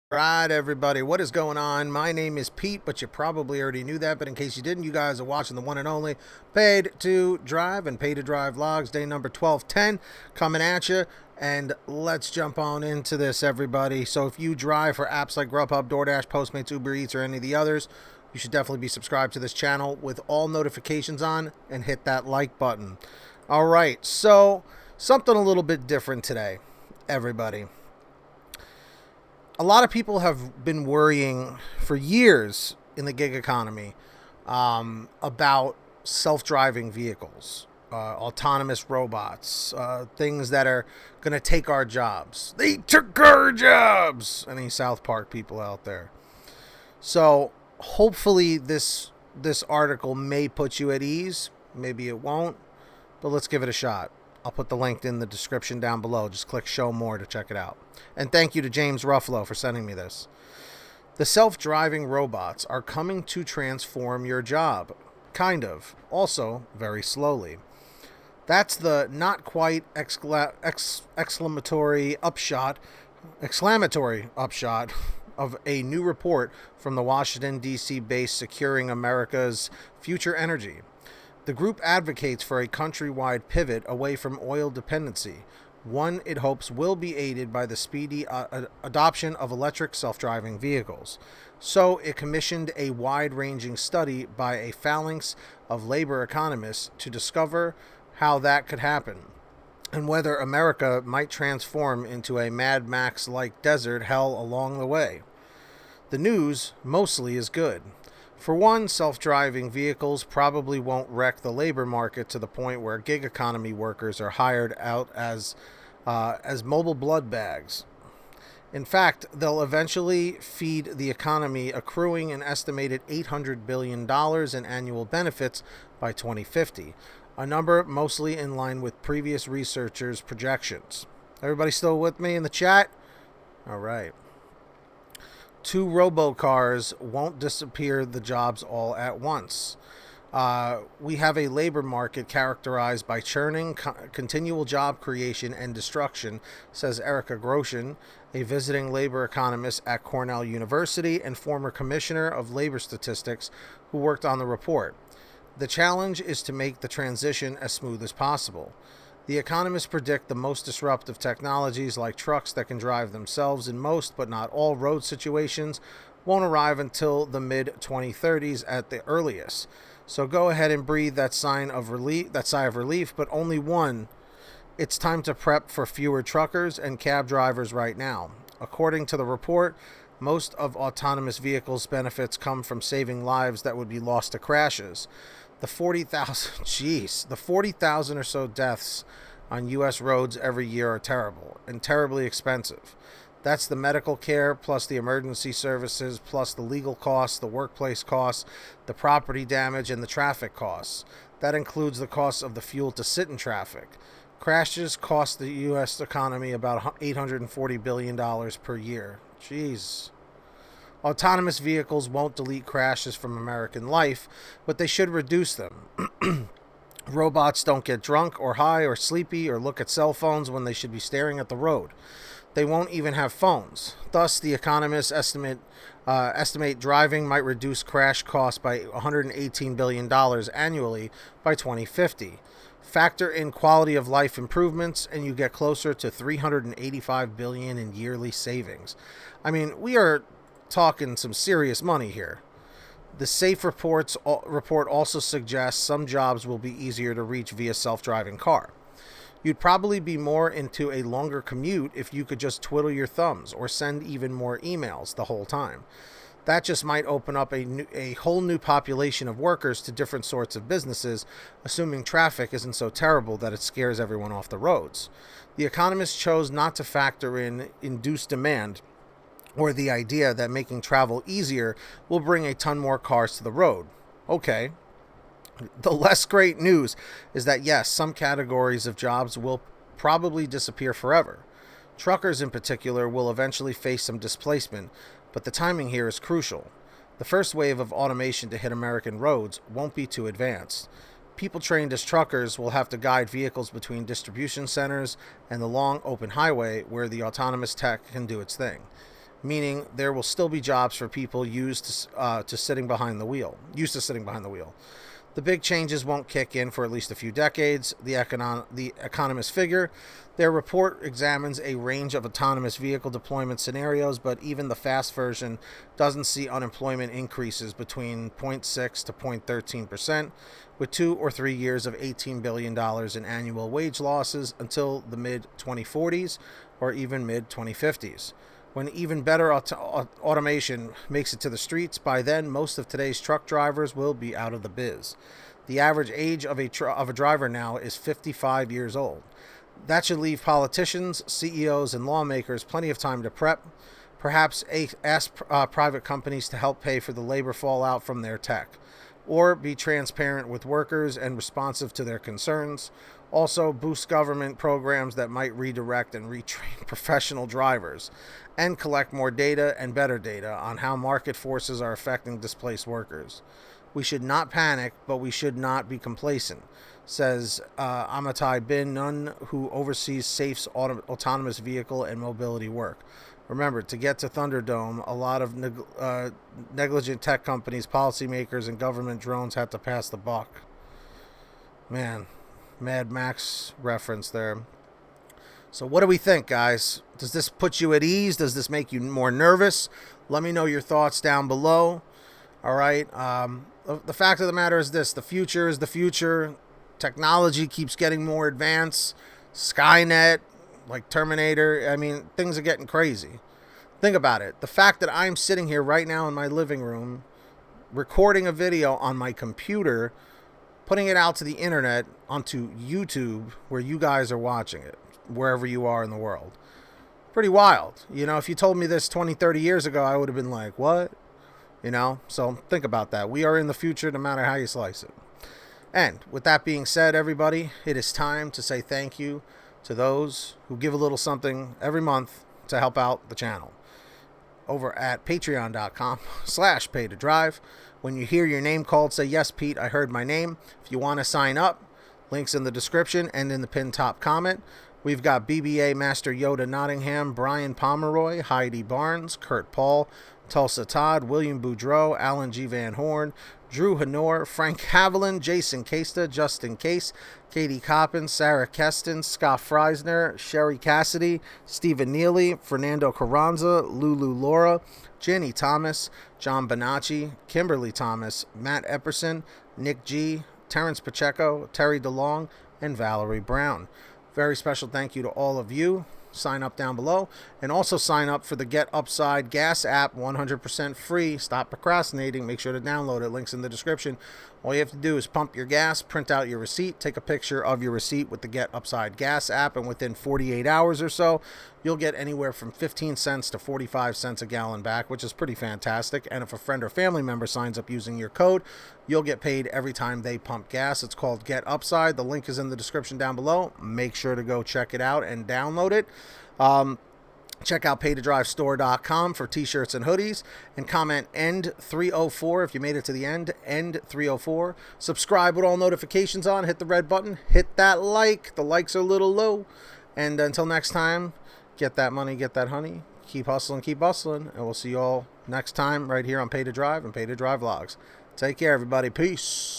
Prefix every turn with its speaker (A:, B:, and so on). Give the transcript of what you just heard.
A: Right, everybody, what is going on? My name is Pete, but you probably already knew that. But in case you didn't, you guys are watching the one and only Paid to Drive and Paid to Drive Vlogs, day number 1210, coming at you. And let's jump on into this, everybody. So if you drive for apps like Grubhub, DoorDash, Postmates, Uber Eats, or any of the others, you should definitely be subscribed to this channel with all notifications on and hit that like button. All right, so something a little bit different today, everybody. A lot of people have been worrying for years in the gig economy about self-driving vehicles, autonomous robots, things that are going to take our jobs. They took our jobs! Any South Park people out there? So hopefully this article may put you at ease. Maybe it won't, but let's give it a shot. I'll put the link in the description down below. Just click show more to check it out. And thank you to James Ruffalo for sending me this. The self-driving robots are coming to transform your job. Kind of. Also, very slowly. That's the not quite exclamatory upshot of a new report from the Washington, D.C. based Securing America's Future Energy. The group advocates for a countrywide pivot away from oil dependency, one it hopes will be aided by the speedy adoption of electric self-driving vehicles. So it commissioned a wide-ranging study by a phalanx of labor economists to discover how that could happen, and whether America might transform into a Mad Max-like desert hell along the way. The news mostly is good. For one, self-driving vehicles probably won't wreck the labor market to the point where gig economy workers are hired out as mobile blood bags. In fact, they'll eventually feed the economy, accruing an estimated $800 billion in annual benefits by 2050, a number mostly in line with previous researchers' projections. Everybody still with me in the chat? All right. Two robocars won't disappear the jobs all at once. We have a labor market characterized by churning, continual job creation and destruction, says Erica Groshin, a visiting labor economist at Cornell University and former commissioner of labor statistics who worked on the report. The challenge is to make the transition as smooth as possible. The economists predict the most disruptive technologies, like trucks that can drive themselves in most but not all road situations, won't arrive until the mid-2030s at the earliest. So go ahead and breathe that sigh of relief, but only one. It's time to prep for fewer truckers and cab drivers right now. According to the report, most of autonomous vehicles' benefits come from saving lives that would be lost to crashes. The 40,000 or so deaths on U.S. roads every year are terrible and terribly expensive. That's the medical care, plus the emergency services, plus the legal costs, the workplace costs, the property damage, and the traffic costs. That includes the cost of the fuel to sit in traffic. Crashes cost the U.S. economy about $840 billion per year. Jeez. Autonomous vehicles won't delete crashes from American life, but they should reduce them. Robots don't get drunk or high or sleepy or look at cell phones when they should be staring at the road. They won't even have phones. Thus, the economists estimate driving might reduce crash costs by $118 billion annually by 2050. Factor in quality of life improvements, and you get closer to $385 billion in yearly savings. I mean, we are talking some serious money here. The SAFE report also suggests some jobs will be easier to reach via self-driving car. You'd probably be more into a longer commute if you could just twiddle your thumbs or send even more emails the whole time. That just might open up a whole new population of workers to different sorts of businesses, assuming traffic isn't so terrible that it scares everyone off the roads. The economists chose not to factor in induced demand, or the idea that making travel easier will bring a ton more cars to the road. Okay. The less great news is that yes, some categories of jobs will probably disappear forever. Truckers in particular will eventually face some displacement, but the timing here is crucial. The first wave of automation to hit American roads won't be too advanced. People trained as truckers will have to guide vehicles between distribution centers and the long open highway where the autonomous tech can do its thing. meaning there will still be jobs for people used to sitting behind the wheel. The big changes won't kick in for at least a few decades, the economists figure. Their report examines a range of autonomous vehicle deployment scenarios, but even the fast version doesn't see unemployment increases between 0.6 to 0.13%, with 2 or 3 years of $18 billion in annual wage losses until the mid-2040s or even mid-2050s. When even better automation makes it to the streets, by then most of today's truck drivers will be out of the biz. The average age of a driver now is 55 years old. That should leave politicians, CEOs, and lawmakers plenty of time to prep. Perhaps ask private companies to help pay for the labor fallout from their tech, or be transparent with workers and responsive to their concerns. Also, boost government programs that might redirect and retrain professional drivers and collect more data and better data on how market forces are affecting displaced workers. We should not panic, but we should not be complacent, says Amitai Bin Nun, who oversees SAFE's autonomous vehicle and mobility work. Remember, to get to Thunderdome, a lot of negligent tech companies, policymakers, and government drones had to pass the buck. Man, Mad Max reference there. So what do we think, guys? Does this put you at ease? Does this make you more nervous? Let me know your thoughts down below. All right. The fact of the matter is this. The future is the future. Technology keeps getting more advanced. Skynet, like Terminator. I mean, things are getting crazy. Think about it. The fact that I'm sitting here right now in my living room, recording a video on my computer, putting it out to the internet, onto YouTube, where you guys are watching it, wherever you are in the world. Pretty wild. You know, if you told me this 20, 30 years ago, I would have been like, what? You know, so think about that. We are in the future no matter how you slice it. And with that being said, everybody, it is time to say thank you to those who give a little something every month to help out the channel. Over at patreon.com/pay-to-drive. When you hear your name called, say, yes, Pete, I heard my name. If you want to sign up, links in the description and in the pinned top comment. We've got BBA Master Yoda Nottingham, Brian Pomeroy, Heidi Barnes, Kurt Paul, Tulsa Todd, William Boudreau, Alan G. Van Horn, Drew Hanor, Frank Haviland, Jason Casta, Justin Case, Katie Coppin, Sarah Keston, Scott Freisner, Sherry Cassidy, Stephen Neely, Fernando Carranza, Lulu Laura, Jenny Thomas, John Bonacci, Kimberly Thomas, Matt Epperson, Nick G., Terrence Pacheco, Terry DeLong, and Valerie Brown. Very special thank you to all of you. Sign up down below, and also sign up for the Get Upside Gas app, 100% free. Stop procrastinating. Make sure to download it. Links in the description. All you have to do is pump your gas, print out your receipt, take a picture of your receipt with the Get Upside Gas app, and within 48 hours or so, you'll get anywhere from 15 cents to 45 cents a gallon back, which is pretty fantastic. And if a friend or family member signs up using your code, you'll get paid every time they pump gas. It's called Get Upside. The link is in the description down below. Make sure to go check it out and download it. Check out pay2drivestore.com for t-shirts and hoodies, and comment END304 if you made it to the end, END304. Subscribe with all notifications on, hit the red button, hit that like. The likes are a little low. And until next time, get that money, get that honey, keep hustling, keep bustling, and we'll see you all next time right here on Pay to Drive and Pay to Drive Vlogs. Take care, everybody. Peace.